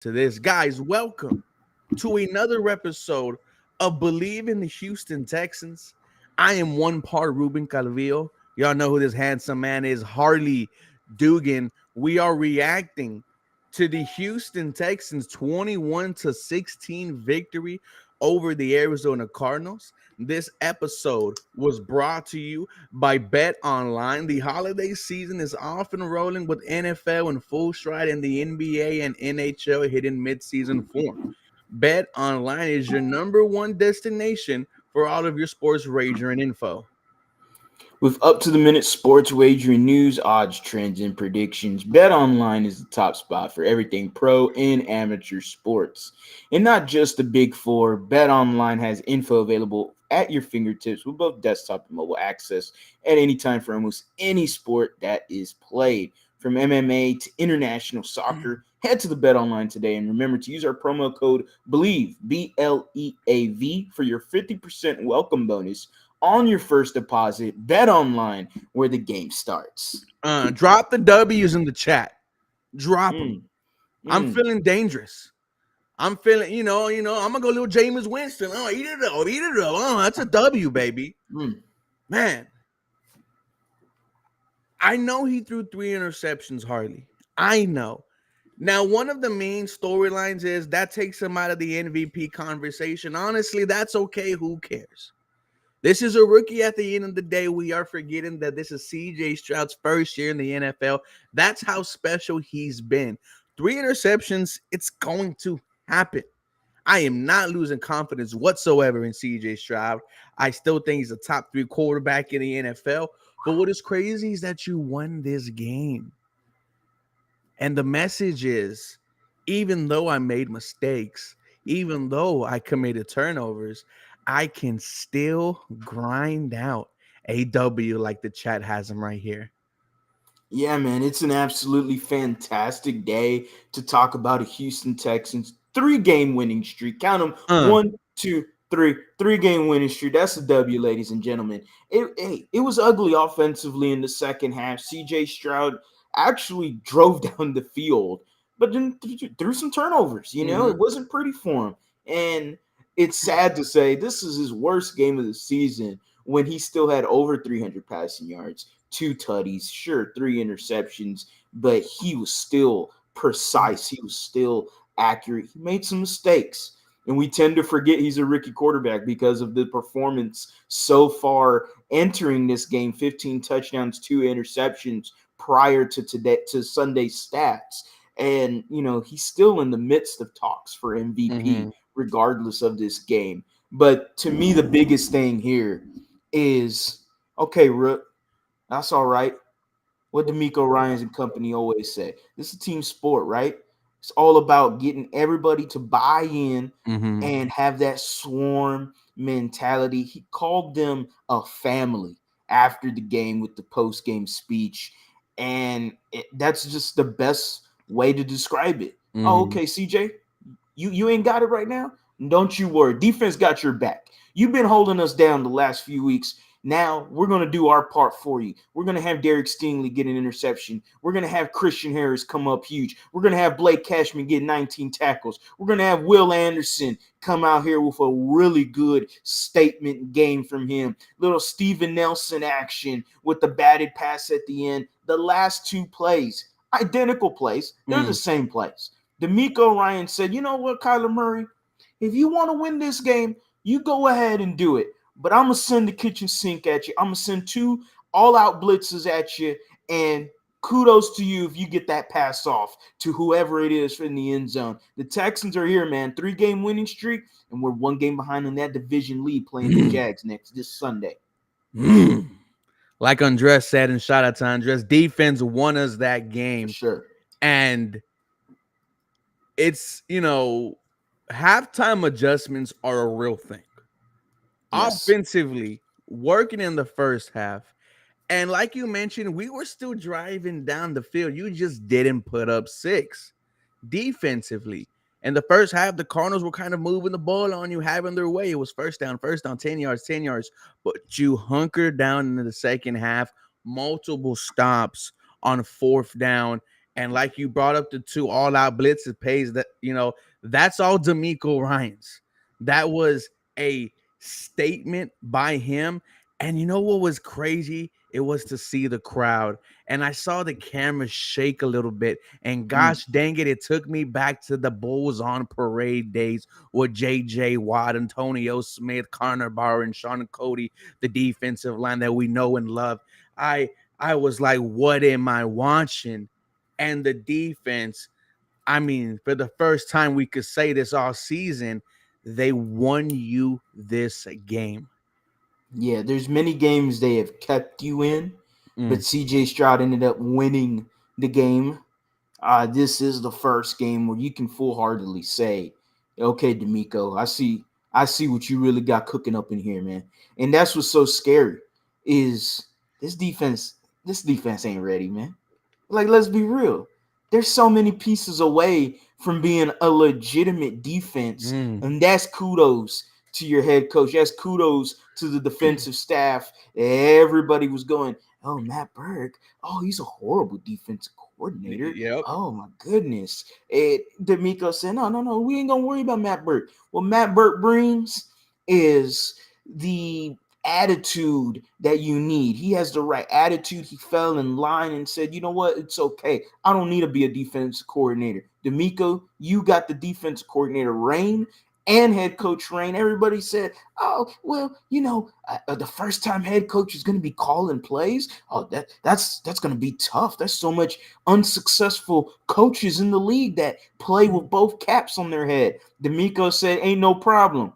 to this. Guys, welcome to another episode of Believe in the Houston Texans. I am one part Ruben Calvillo. Y'all know who this handsome man is, Harley Dugan. We are reacting to the Houston Texans 21-16 victory over the Arizona Cardinals. This episode was brought to you by Bet Online. The holiday season is off and rolling with NFL in full stride and the NBA and NHL hitting midseason form. Bet Online is your number one destination for all of your sports wagering info. With up to the minute sports wagering news, odds, trends, and predictions, BetOnline is the top spot for everything pro and amateur sports. And not just the big four, BetOnline has info available at your fingertips with both desktop and mobile access at any time for almost any sport that is played. From MMA to international soccer, head to the BetOnline today and remember to use our promo code BELIEVE, BLEAV, for your 50% welcome bonus on your first deposit. Bet Online, where the game starts. Drop the W's in the chat. Drop them. I'm feeling dangerous. I'm feeling, I'm gonna go little Jameis Winston. Oh, eat it up, eat it up. Oh, that's a W, baby. Man, I know he threw 3 interceptions, Harley. I know. Now, one of the main storylines is that takes him out of the MVP conversation. Honestly, that's okay. Who cares? This is a rookie at the end of the day. We are forgetting that this is CJ Stroud's first year in the NFL. That's how special he's been. 3 interceptions, it's going to happen. I am not losing confidence whatsoever in CJ Stroud. I still think he's a top 3 quarterback in the NFL. But what is crazy is that you won this game. And the message is, even though I made mistakes, even though I committed turnovers, I can still grind out a W like the chat has him right here. Yeah, man, it's an absolutely fantastic day to talk about a Houston Texans 3-game winning streak. Count them 1, 2, 3, 3-game winning streak. That's a W, ladies and gentlemen. It was ugly offensively in the second half. CJ Stroud actually drove down the field, but then threw some turnovers. It wasn't pretty for him. And it's sad to say this is his worst game of the season when he still had over 300 passing yards, 2 tutties, sure, 3 interceptions, but he was still precise. He was still accurate. He made some mistakes. And we tend to forget he's a rookie quarterback because of the performance so far entering this game. 15 touchdowns, 2 interceptions prior to Sunday's stats. And, he's still in the midst of talks for MVP, regardless of this game. But to me, the biggest thing here is, okay, Rook, that's all right. What D'Amico Ryans and company always say. This is a team sport, right? It's all about getting everybody to buy in and have that swarm mentality. He called them a family after the game with the post-game speech. And that's just the best way to describe it. Oh, okay, CJ, you ain't got it right now? Don't you worry. Defense got your back. You've been holding us down the last few weeks. Now we're going to do our part for you. We're going to have Derek Stingley get an interception. We're going to have Christian Harris come up huge. We're going to have Blake Cashman get 19 tackles. We're going to have Will Anderson come out here with a really good statement game from him. Little Steven Nelson action with the batted pass at the end. The last 2 plays, identical plays. They're the same plays. D'Amico Ryan said, you know what, Kyler Murray? If you want to win this game, you go ahead and do it. But I'm going to send the kitchen sink at you. I'm going to send 2 all-out blitzes at you. And kudos to you if you get that pass off to whoever it is in the end zone. The Texans are here, man. 3-game winning streak. And we're 1 game behind on that division lead playing the Jags this Sunday. Like Andres said, and shout out to Andres, defense won us that game. For sure. And it's, halftime adjustments are a real thing. Yes. Offensively, working in the first half. And like you mentioned, we were still driving down the field. You just didn't put up 6 defensively. In the first half, the Cardinals were kind of moving the ball on you, having their way. It was first down, 10 yards, 10 yards. But you hunkered down into the second half, multiple stops on 4th down. And like you brought up the two all-out blitzes pays that that's all D'Amico Ryans. That was a statement by him. And you know what was crazy? It was to see the crowd. And I saw the camera shake a little bit. And Mm. gosh dang it, it took me back to the Bulls on parade days with JJ Watt, Antonio Smith, Connor Barr, and Sean Cody, the defensive line that we know and love. I I was like, what am I watching? And the defense, I mean, for the first time we could say this all season, they won you this game. Yeah, there's many games they have kept you in, but Mm, CJ Stroud ended up winning the game. This is the first game where you can full-heartedly say, "Okay, D'Amico, I see what you really got cooking up in here, man." And that's what's so scary is this defense. This defense ain't ready, man. Like, let's be real. There's so many pieces away from being a legitimate defense, mm. and that's kudos to your head coach. That's kudos to the defensive staff. Everybody was going, "Oh, Matt Burke. Oh, he's a horrible defensive coordinator. Yep. Oh my goodness." D'Amico said, "No, no, no. We ain't gonna worry about Matt Burke. What Matt Burke brings is the attitude that you need. He has the right attitude. He fell in line and said, you know what? It's okay. I don't need to be a defensive coordinator. D'Amico, you got the defensive coordinator reign and head coach reign. Everybody said, oh, well, the first time head coach is going to be calling plays. Oh, that's going to be tough. There's so much unsuccessful coaches in the league that play with both caps on their head. D'Amico said, ain't no problem.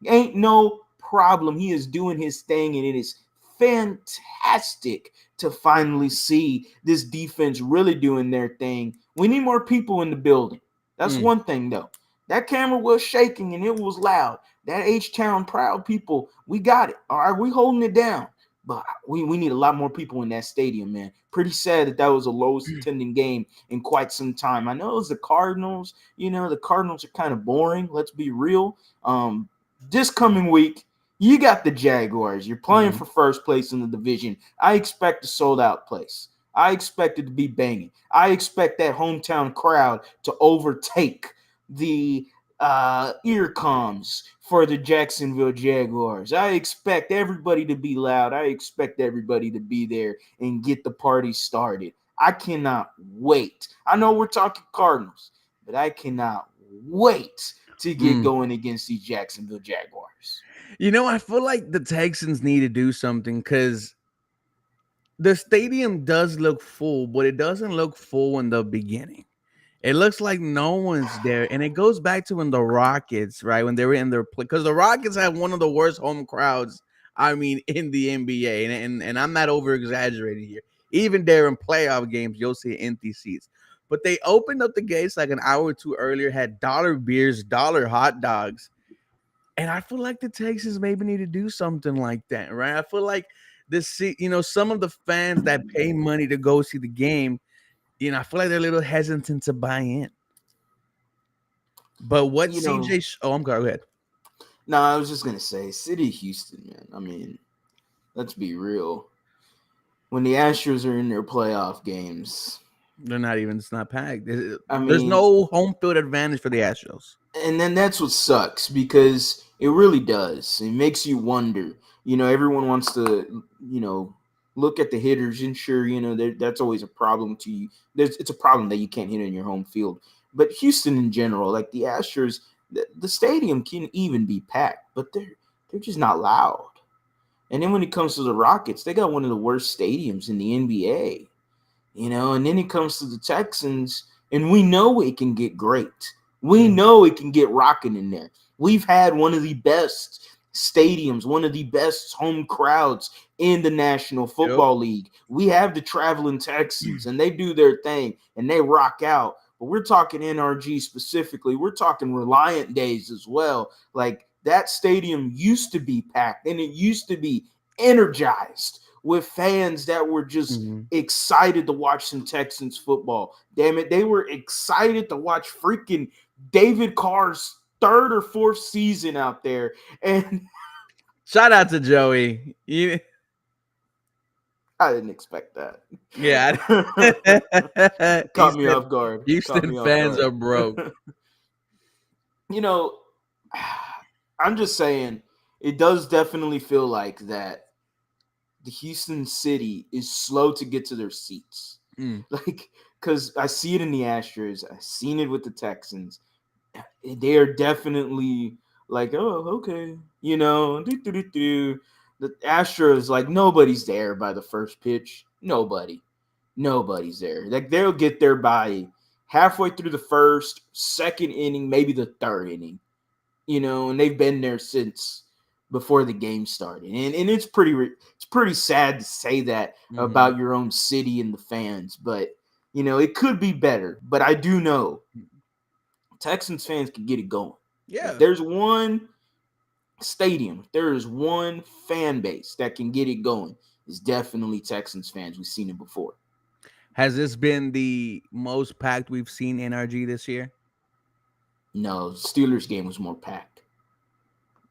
Ain't no problem. He is doing his thing, and it is fantastic to finally see this defense really doing their thing. We need more people in the building. That's Mm, one thing, though. That camera was shaking and it was loud. That H-Town proud people, we got it. All right, we holding it down. But we need a lot more people in that stadium, man. Pretty sad that was the lowest attending game in quite some time. I know it was the Cardinals. The Cardinals are kind of boring. Let's be real. This coming week, you got the Jaguars. You're playing mm. for first place in the division. I expect a sold out place. I expect it to be banging. I expect that hometown crowd to overtake the ear comms for the Jacksonville Jaguars. I expect everybody to be loud. I expect everybody to be there and get the party started. I cannot wait. I know we're talking Cardinals, but I cannot wait to get Mm. going against these Jacksonville Jaguars. I feel like the Texans need to do something because the stadium does look full, but it doesn't look full in the beginning. It looks like no one's there, and it goes back to when the Rockets, right, when they were in their play, because the Rockets have one of the worst home crowds, I mean, in the NBA, and I'm not over exaggerating here. Even during playoff games, you'll see empty seats. But they opened up the gates like an hour or two earlier, had dollar beers, dollar hot dogs, and I feel like the Texans maybe need to do something like that, right? I feel like some of the fans that pay money to go see the game, I feel like they're a little hesitant to buy in. But what You know, CJ? Oh, I'm going. Go ahead. no, I was just gonna say, City of Houston, man. I mean, let's be real. When the Astros are in their playoff games, They're not even. It's not packed. I There's mean, no home field advantage for the Astros. and then that's what sucks because it really does. It makes you wonder. Everyone wants to, look at the hitters, and sure, that's always a problem to you. It's a problem that you can't hit in your home field. But Houston in general, like the Astros, the stadium can even be packed, but they're just not loud. And then when it comes to the Rockets, they got one of the worst stadiums in the NBA. And then it comes to the Texans, and we know it can get great. We Mm. know it can get rocking in there. We've had one of the best stadiums, one of the best home crowds in the National Yep. Football League. We have the traveling Texans, and they do their thing, and they rock out. But we're talking NRG specifically. We're talking Reliant days as well. Like, that stadium used to be packed, and it used to be energized with fans that were just Mhm. excited to watch some Texans football. Damn it, they were excited to watch freaking David Carr's third or fourth season out there. And Shout out to Joey. I didn't expect that. Yeah. He Caught me said off guard. Caught Houston me off fans guard. are broke. you know, I'm just saying, it does definitely feel like that the Houston city is slow to get to their seats. Mm. Like, because I see it in the Astros, I've seen it with the Texans. They are definitely like, oh, okay, the Astros, like, nobody's there by the first pitch. Nobody's there. Like, they'll get there by halfway through the first, second inning, maybe the third inning. And they've been there since before the game started. And it's pretty sad to say that Hmm. about your own city and the fans, but it could be better. But I do know Texans fans can get it going. If Yeah. there's one stadium, if there is one fan base that can get it going, it's definitely Texans fans. We've seen it before. Has this been the most packed we've seen NRG this year? No, Steelers game was more packed.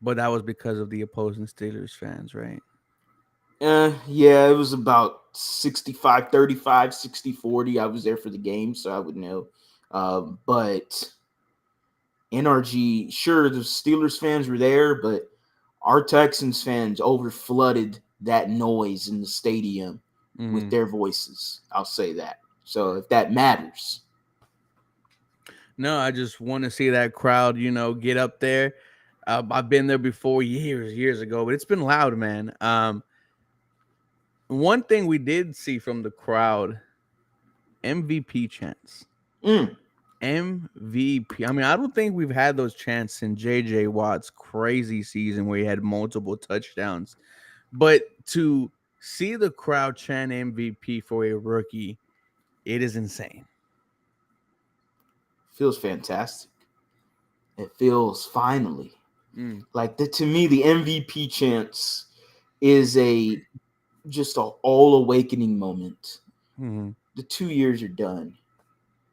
But that was because of the opposing Steelers fans, right? Yeah, it was about 65-35, 60-40. I was there for the game, so I would know. But NRG, sure, the Steelers fans were there, but our Texans fans over flooded that noise in the stadium with Hmm. their voices. I'll say that. So if that matters. No, I just want to see that crowd, get up there. I've been there before years ago, but it's been loud, man. One thing we did see from the crowd, MVP chants. Mm, MVP. I mean, I don't think we've had those chants in JJ Watt's crazy season where he had multiple touchdowns. But to see the crowd chant MVP for a rookie, it is insane. feels fantastic. It feels finally. Mm. Like to me, the MVP chance is a just a all awakening moment. Hmm. The 2 years are done.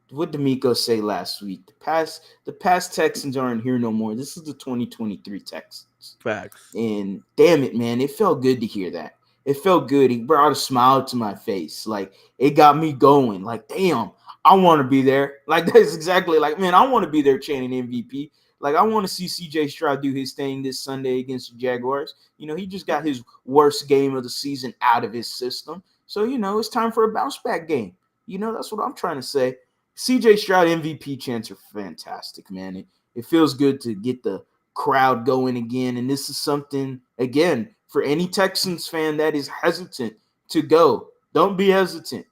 What did D'Amico say last week? The past Texans aren't here no more. This is the 2023 Texans. Facts. And damn it, man, it felt good to hear that. It felt good. It brought a smile to my face. Like, it got me going. Like, damn, I want to be there. Like, that's exactly like, man, I want to be there chanting MVP. Like, I want to see CJ Stroud do his thing this Sunday against the Jaguars. He just got his worst game of the season out of his system. So, it's time for a bounce back game. That's what I'm trying to say. CJ Stroud MVP chants are fantastic, man. It feels good to get the crowd going again. And this is something, again, for any Texans fan that is hesitant to go. Don't be hesitant.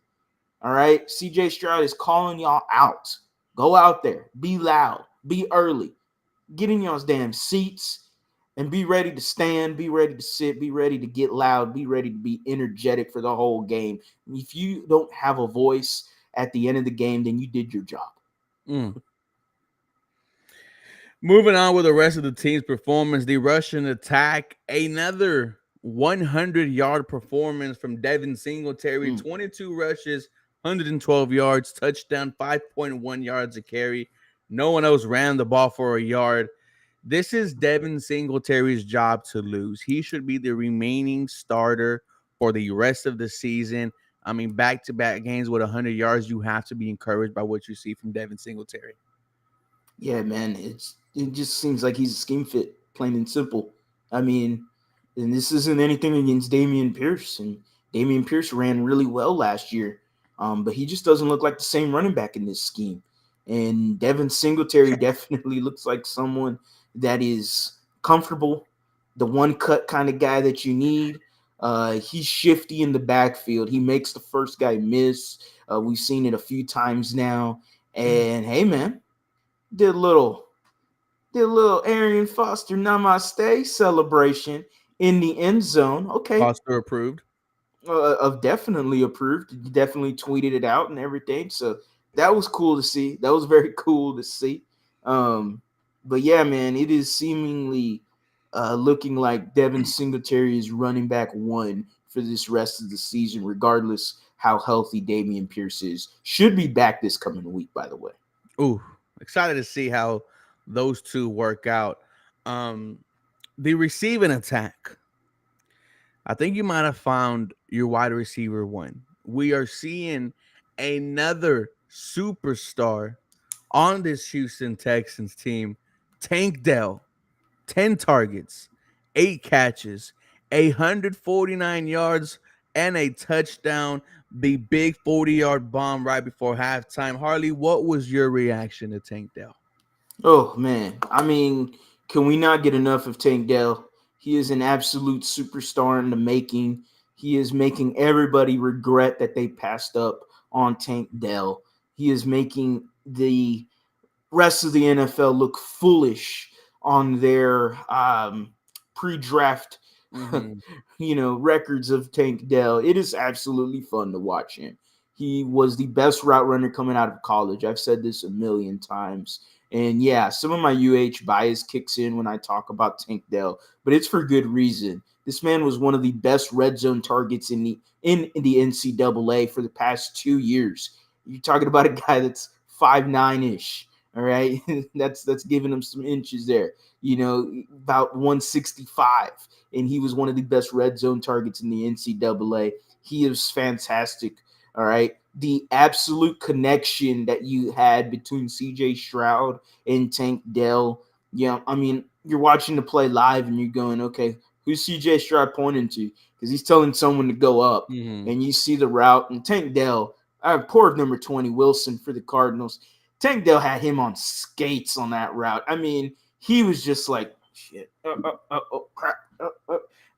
All right. CJ Stroud is calling y'all out. Go out there. Be loud. Be early. Get in y'all's damn seats and be ready to stand. Be ready to sit. Be ready to get loud. Be ready to be energetic for the whole game. If you don't have a voice at the end of the game, then you did your job. Mm. Moving on with the rest of the team's performance, the Russian attack, another 100-yard performance from Devin Singletary, Mm. 22 rushes, 112 yards, touchdown, 5.1 yards a carry. No one else ran the ball for a yard. This is Devin Singletary's job to lose. He should be the remaining starter for the rest of the season. I mean, back-to-back games with 100 yards, you have to be encouraged by what you see from Devin Singletary. Yeah, man, it just seems like he's a scheme fit, plain and simple. I mean, and this isn't anything against Damian Pierce, and Damian Pierce ran really well last year, but he just doesn't look like the same running back in this scheme. And Devin Singletary definitely looks like someone that is comfortable, the one cut kind of guy that you need. He's shifty in the backfield. He makes the first guy miss. We've seen it a few times now. And hey, man, did a little Arian Foster Namaste celebration in the end zone. Okay, Foster approved. of definitely approved. You definitely tweeted it out and everything. So that was cool to see. That was very cool to see. Um, but yeah, man, it is seemingly looking like Devin Singletary is running back one for this rest of the season, regardless how healthy Damian Pierce is. Should be back this coming week, by the way. Ooh, excited to see how those two work out. Um, the receiving attack. I think you might have found your wide receiver one. We are seeing another superstar on this Houston Texans team, Tank Dell. 10 targets, 8 catches, 149 yards, and a touchdown. The big 40-yard bomb right before halftime. Harley, what was your reaction to Tank Dell? Oh man, I mean, can we not get enough of Tank Dell? He is an absolute superstar in the making. He is making everybody regret that they passed up on Tank Dell. He is making the rest of the NFL look foolish on their pre-draft, Mm-hmm. records of Tank Dell. It is absolutely fun to watch him. He was the best route runner coming out of college. I've said this a million times. And yeah, some of my bias kicks in when I talk about Tank Dell, but it's for good reason. This man was one of the best red zone targets in the NCAA for the past 2 years. You're talking about a guy that's 5'9" ish. All right, that's giving him some inches there. About 165, and he was one of the best red zone targets in the NCAA. He is fantastic. All right, the absolute connection that you had between C.J. Stroud and Tank Dell. Yeah, I mean, you're watching the play live and you're going, okay, who's C.J. Stroud pointing to? Because he's telling someone to go up, Mm-hmm. and you see the route. And Tank Dell, poor number 20 Wilson for the Cardinals. Tank Dell had him on skates on that route. I mean, he was just like, shit. Crap.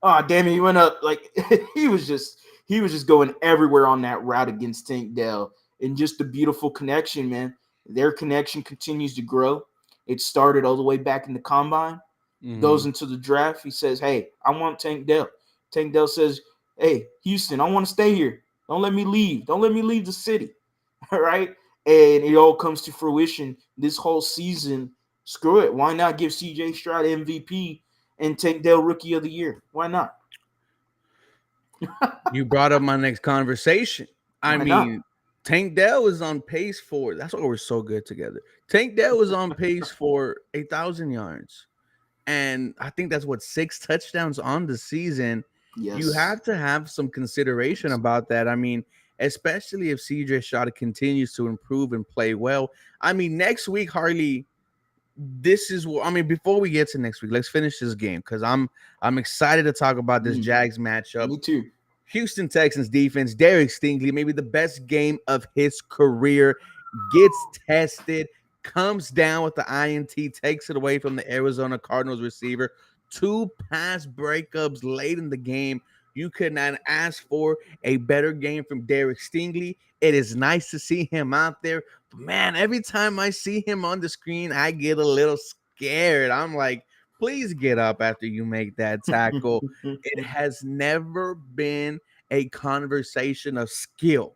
Oh, damn it. He went up. Like, he was just going everywhere on that route against Tank Dell. And just the beautiful connection, man. Their connection continues to grow. It started all the way back in the combine, Mm-hmm. goes into the draft. He says, hey, I want Tank Dell. Tank Dell says, hey, Houston, I want to stay here. Don't let me leave. Don't let me leave the city. All right. And it all comes to fruition this whole season. Screw it. Why not give CJ Stroud MVP and Tank Dell Rookie of the Year? Why not? You brought up my next conversation. I Why not? mean, Tank Dell is on pace for that's why we're so good together. Tank Dell was on pace for 1,000 yards. And I think that's what 6 touchdowns on the season. You Yes. have to have some consideration about that. I mean, especially if CJ Stroud continues to improve and play well. I mean, next week, Harley, this is what I mean. Before we get to next week, let's finish this game because I'm excited to talk about this Jags matchup. Me too. Houston Texans defense, Derek Stingley, maybe the best game of his career, gets tested, comes down with the INT, takes it away from the Arizona Cardinals receiver. 2 pass breakups late in the game. You could not ask for a better game from Derek Stingley. It is nice to see him out there. But man, every time I see him on the screen, I get a little scared. I'm like, please get up after you make that tackle. It has never been a conversation of skill.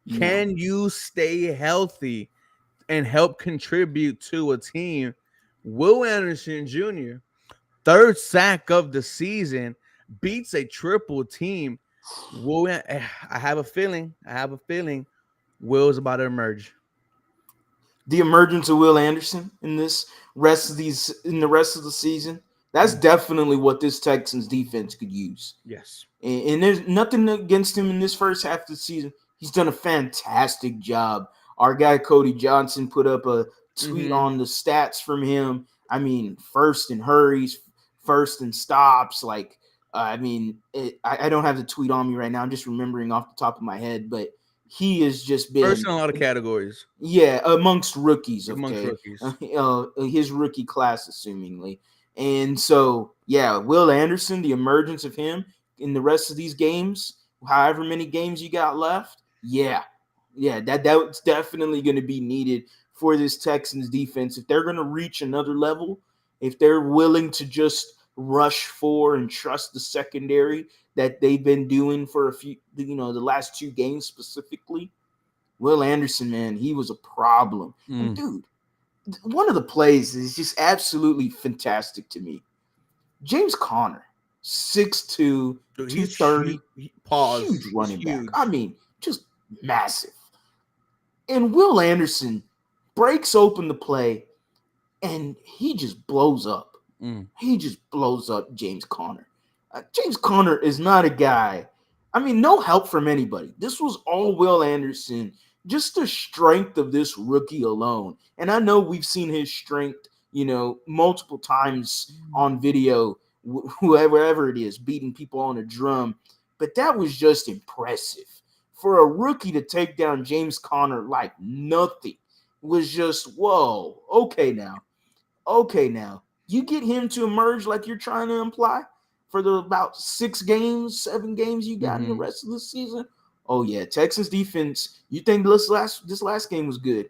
No. Can you stay healthy and help contribute to a team? Will Anderson Jr., third sack of the season, beats a triple team. I have a feeling. Will's about to emerge. The emergence of Will Anderson in the rest of the season, that's Mm. definitely what this Texans defense could use. Yes. And there's nothing against him in this first half of the season. He's done a fantastic job. Our guy Cody Johnson put up a tweet Mm-hmm. on the stats from him. I mean, first in hurries, first in stops. Like, I don't have the tweet on me right now. I'm just remembering off the top of my head, but he has just First been, in a lot of categories yeah, amongst rookies. amongst Okay, rookies. his rookie class, assumingly, and so yeah, Will Anderson, the emergence of him in the rest of these games, however many games you got left, yeah, that's definitely going to be needed for this Texans defense if they're going to reach another level. If they're willing to just rush for and trust the secondary that they've been doing for the last 2 games specifically. Will Anderson, man, he was a problem. And Mm. dude, one of the plays is just absolutely fantastic to me. James Conner, 6'2", Dude, he's 230, pause. huge He's running back. I huge. mean, just massive. And Will Anderson breaks open the play and he just blows up. Mm. He just blows up James Conner. James Conner is not a guy. I mean, no help from anybody. This was all Will Anderson. Just the strength of this rookie alone. And I know we've seen his strength, multiple times on video, whoever it is, beating people on a drum. But that was just impressive. For a rookie to take down James Conner like nothing was just, whoa, okay now. Okay, now you get him to emerge like you're trying to imply for the about 6 games, 7 games you got in the Mm-hmm. rest of the season. Oh yeah, Texas defense. You think this last game was good?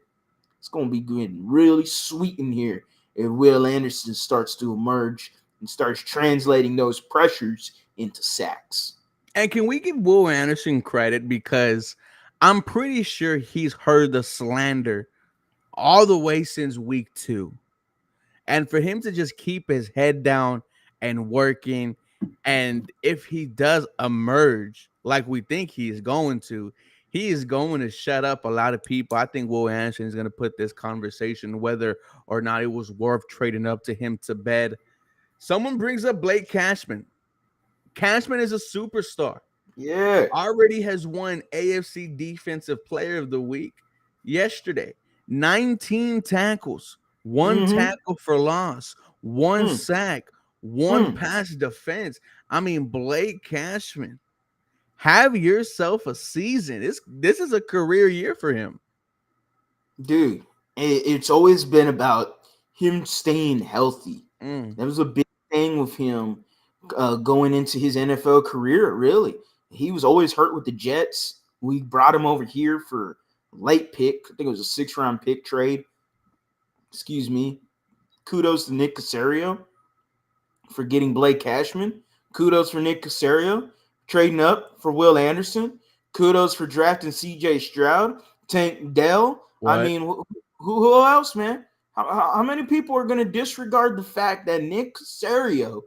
It's gonna be getting really sweet in here if Will Anderson starts to emerge and starts translating those pressures into sacks. And can we give Will Anderson credit because I'm pretty sure he's heard the slander all the way since week 2. And for him to just keep his head down and working, and if he does emerge like we think he is going to shut up a lot of people. I think Will Anderson is going to put this conversation whether or not it was worth trading up to him to bed. Someone brings up Blake Cashman. Cashman is a superstar. Yeah. Already has won AFC Defensive Player of the Week yesterday. 19 tackles, one Mm-hmm. tackle for loss, one Mm. sack, one Mm. pass defense. I mean, Blake Cashman, have yourself a season. This is a career year for him. Dude, it's always been about him staying healthy. Mm. That was a big thing with him going into his NFL career, really. He was always hurt with the Jets. We brought him over here for late pick. I think it was a 6th-round pick trade. Excuse me. Kudos to Nick Casario for getting Blake Cashman. Kudos for Nick Casario trading up for Will Anderson. Kudos for drafting C.J. Stroud, Tank Dell. I What? mean, who else, man? How many people are going to disregard the fact that Nick Casario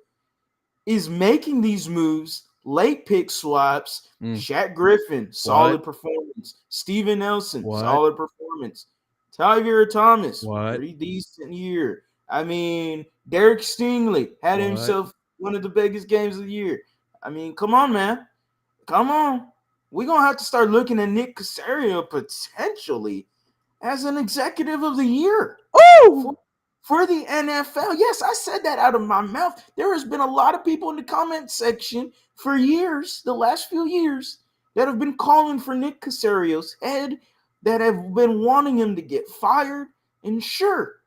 is making these moves, late pick swaps? Mm. Shaq Griffin, What? solid performance. Steven Nelson, What? solid performance. Tyvier Thomas, What? pretty decent year. I mean, Derek Stingley had What? himself one of the biggest games of the year. I mean, come on, man. Come on. We're going to have to start looking at Nick Casario potentially as an executive of the year Oh! for the NFL. Yes, I said that out of my mouth. There has been a lot of people in the comment section for years, the last few years, that have been calling for Nick Casario's head, that have been wanting him to get fired. And sure,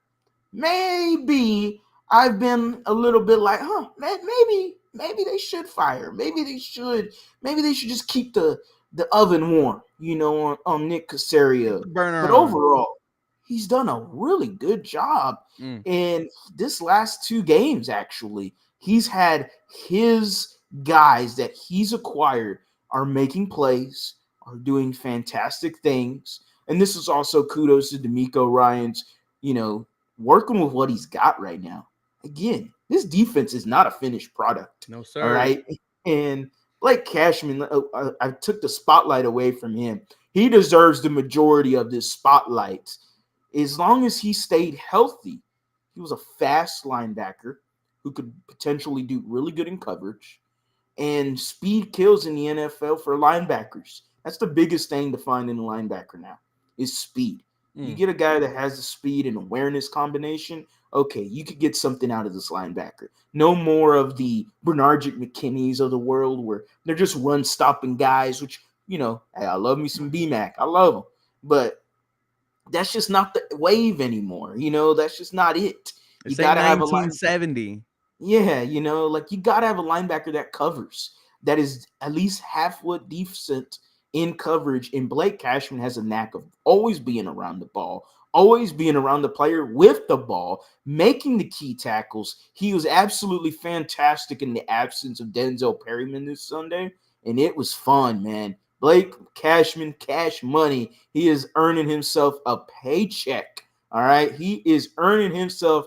maybe I've been a little bit like, maybe they should fire. Maybe they should just keep the oven warm, on Nick Keep Casario. the burner But on. overall, he's done a really good job. Mm. In this last 2 games, actually, he's had his guys that he's acquired are making plays, are doing fantastic things. And this is also kudos to D'Amico Ryans, working with what he's got right now. Again, this defense is not a finished product. No, All sir. right. And Blake Cashman, I took the spotlight away from him. He deserves the majority of this spotlight. As long as he stayed healthy, he was a fast linebacker who could potentially do really good in coverage. And speed kills in the NFL for linebackers. That's the biggest thing to find in a linebacker now is speed. You Mm. get a guy that has the speed and awareness combination, okay, you could get something out of this linebacker. No more of the Bernardic McKinneys of the world where they're just run stopping guys, which, hey, I love me some BMAC. I love him. But that's just not the wave anymore. That's just not it. You This got ain't to have a line. 1970. Yeah, like you got to have a linebacker that covers, that is at least half what decent in coverage. And Blake Cashman has a knack of always being around the ball, always being around the player with the ball, making the key tackles. He was absolutely fantastic in the absence of Denzel Perryman this Sunday, and it was fun, man. Blake Cashman, cash money. He is earning himself a paycheck. All right. He is earning himself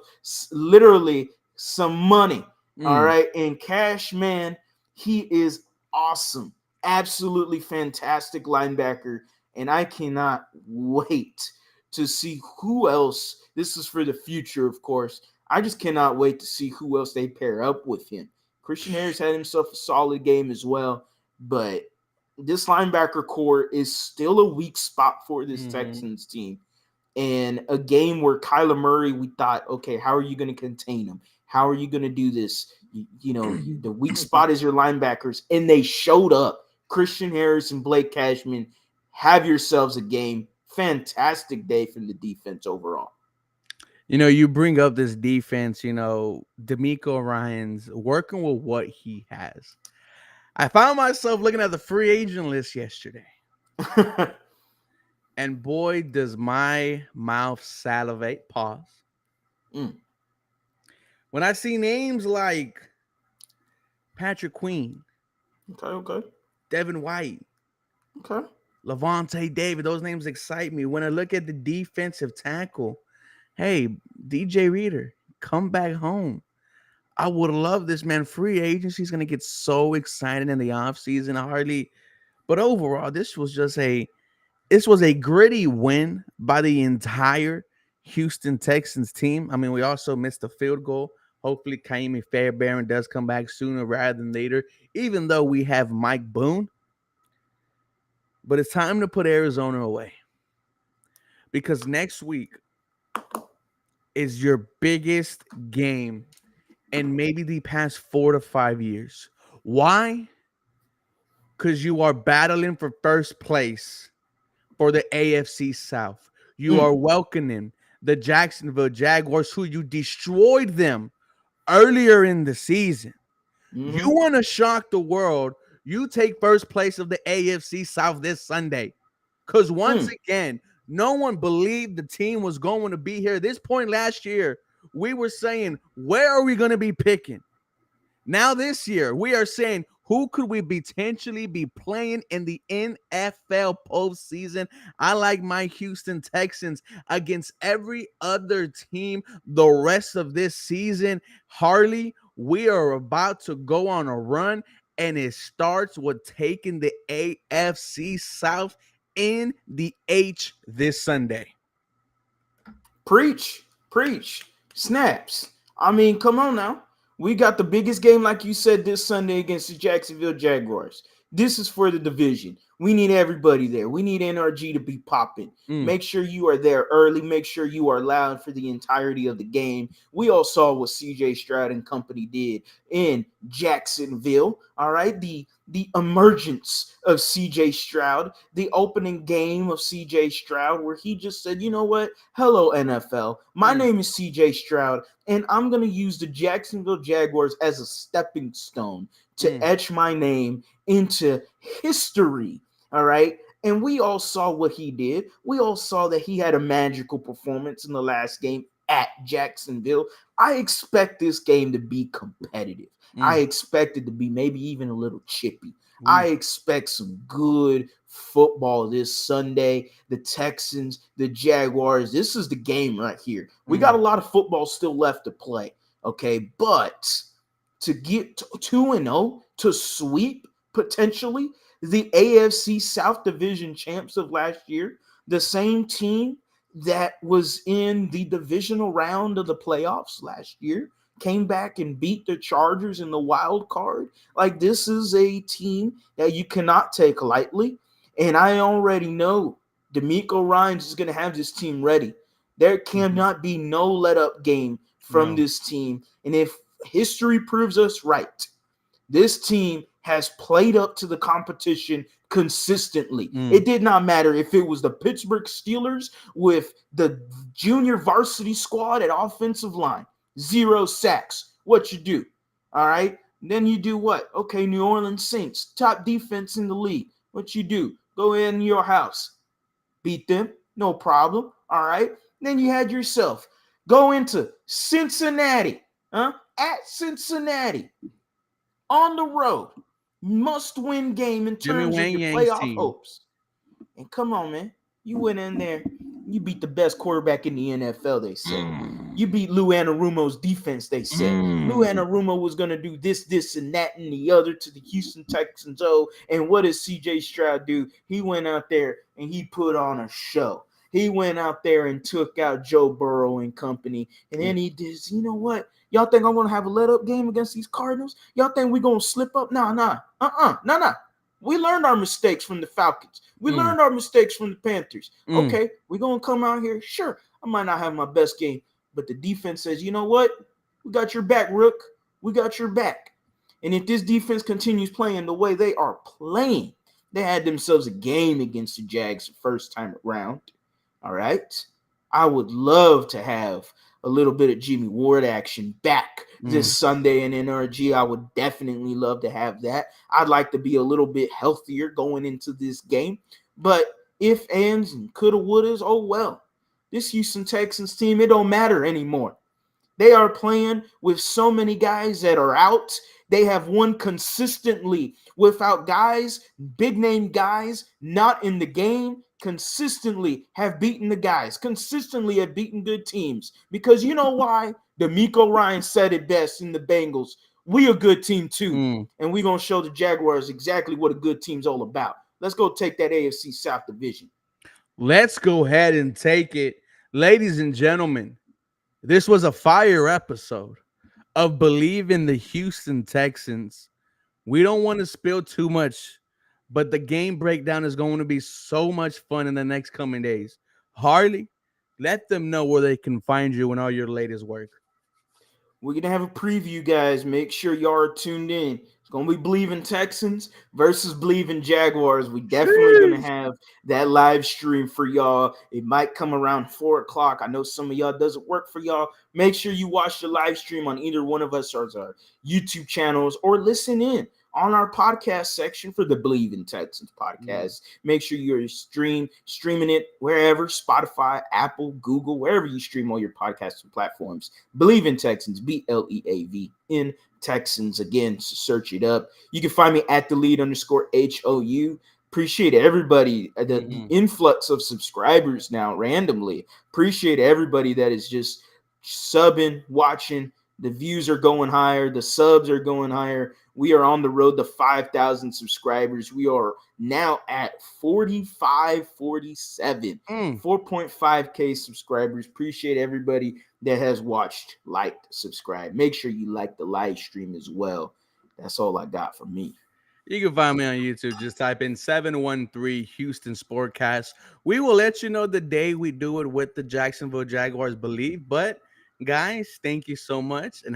literally some money. All Mm. right. And Cash, man, he is awesome. Absolutely fantastic linebacker. And I cannot wait to see who else. This is for the future, of course. I just cannot wait to see who else they pair up with him Christian Harris had himself a solid game as well, but this linebacker core is still a weak spot for this Mm-hmm. Texans team. And a game where Kyler Murray, we thought, okay, how are you going to contain him? How are you going to do this? The weak spot is your linebackers, and they showed up. Christian Harris and Blake Cashman, have yourselves a game. Fantastic day from the defense overall. You bring up this defense, D'Amico Ryan's working with what he has. I found myself looking at the free agent list yesterday, and boy, does my mouth salivate. Pause. Mm. When I see names like Patrick Queen, Okay. Devin White, Okay. Levante David, those names excite me. When I look at the defensive tackle, hey, DJ Reader, come back home. I would love this, man. Free agency is going to get so excited in the offseason. But overall, this was a gritty win by the entire Houston Texans team. I mean, we also missed a field goal. Hopefully, Kaimi Fairbairn does come back sooner rather than later, even though we have Mike Boone. But it's time to put Arizona away because next week is your biggest game in maybe the past 4 to 5 years. Why? Because you are battling for first place for the AFC South. You Mm. are welcoming the Jacksonville Jaguars, who you destroyed them earlier in the season. You Mm-hmm. want to shock the world. You take first place of the AFC South this Sunday. Because once Mm. again, no one believed the team was going to be here. At this point last year, we were saying, where are we going to be picking? Now this year, we are saying, who could we potentially be playing in the NFL postseason? I like my Houston Texans against every other team the rest of this season. Harley, we are about to go on a run, and it starts with taking the AFC South in the H this Sunday. Preach. Snaps. I mean, come on now. We got the biggest game, like you said, this Sunday against the Jacksonville Jaguars. This is for the division. We need everybody there. We need NRG to be popping. Mm, Make sure you are there early. Make sure you are loud for the entirety of the game. We all saw what CJ Stroud and company did in Jacksonville. All right. The emergence of CJ Stroud, the opening game of CJ Stroud, where he just said, you know what? Hello, NFL. My mm, name is CJ Stroud, and I'm going to use the Jacksonville Jaguars as a stepping stone to mm, etch my name into history. All right. And we all saw what he did. We all saw that he had a magical performance in the last game at Jacksonville. I expect this game to be competitive. I mm. expect it to be maybe even a little chippy. Ooh. I expect some good football this Sunday. The Texans, the Jaguars. This is the game right here. We got a Mm, lot of football still left to play. Okay. But to get 2-0, to sweep potentially the AFC South Division champs of last year, the same team that was in the divisional round of the playoffs last year, came back and beat the Chargers in the wild card. Like, this is a team that you cannot take lightly. And I already know D'Amico Ryans is going to have this team ready. There mhm. cannot be no let up game from No. this team. And if history proves us right, this team has played up to the competition consistently. Mm, It did not matter if it was the Pittsburgh Steelers with the junior varsity squad at offensive line, 0 sacks. What you do? All right. Then you do what? Okay, New Orleans Saints, top defense in the league. What you do? Go in your house, beat them, no problem. All right. Then you had yourself go into Cincinnati, at Cincinnati, on the road, must win game in Jimmy terms of Wang your Yang's playoff team. hopes. And come on, man. You went in there, you beat the best quarterback in the NFL, they said. Mm, You beat Lou Anarumo's defense, they said. Lou mm. Anarumo was going to do this, and that, and the other to the Houston Texans. Oh, and what does CJ Stroud do? He went out there and he put on a show. He went out there and took out Joe Burrow and company. And then he did, you know what? Y'all think I'm going to have a let-up game against these Cardinals? Y'all think we're going to slip up? Nah. Nah. We learned our mistakes from the Falcons. We learned our mistakes from the Panthers. Okay, we're going to come out here. Sure, I might not have my best game, but the defense says, you know what? We got your back, Rook. We got your back. And if this defense continues playing the way they are playing, they had themselves a game against the Jags the first time around. All right. I would love to have a little bit of Jimmy Ward action back this Sunday in NRG. I would definitely love to have that. I'd like to be a little bit healthier going into this game. But if, ands, and coulda, wouldas, oh well. This Houston Texans team, it don't matter anymore. They are playing with so many guys that are out. They have won consistently without guys, big name guys, not in the game, consistently have beaten the guys, consistently have beaten good teams. Because you know why? D'Amico Ryan said it best in the Bengals. We a good team too. And we're going to show the Jaguars exactly what a good team's all about. Let's go take that AFC South division. Let's go ahead and take it. Ladies and gentlemen, this was a fire episode of Believe in the Houston Texans. We don't want to spill too much, but the game breakdown is going to be so much fun in the next coming days. Harley, let them know where they can find you and all your latest work. We're going to have a preview, guys. Make sure y'all are tuned in. It's going to be Believe in Texans versus Believe in Jaguars. We definitely going to have that live stream for y'all. It might come around 4 o'clock. I know some of y'all doesn't work for y'all. Make sure you watch the live stream on either one of us or our YouTube channels or listen in on our podcast section for the Believe in Texans podcast. Make sure you're streaming it wherever, Spotify, Apple, Google, wherever you stream all your podcasting platforms. Believe in Texans, BLEAV in Texans. Again, so search it up. You can find me at TheLead_HOU. Appreciate everybody, the influx of subscribers now randomly. Appreciate everybody that is just subbing, watching. The views are going higher. The subs are going higher. We are on the road to 5,000 subscribers. We are now at 47, 4.5K subscribers. Appreciate everybody that has watched, liked, subscribed. Make sure you like the live stream as well. That's all I got for me. You can find me on YouTube. Just type in 713 Houston Sportcast. We will let you know the day we do it with the Jacksonville Jaguars Believe. But guys, thank you so much and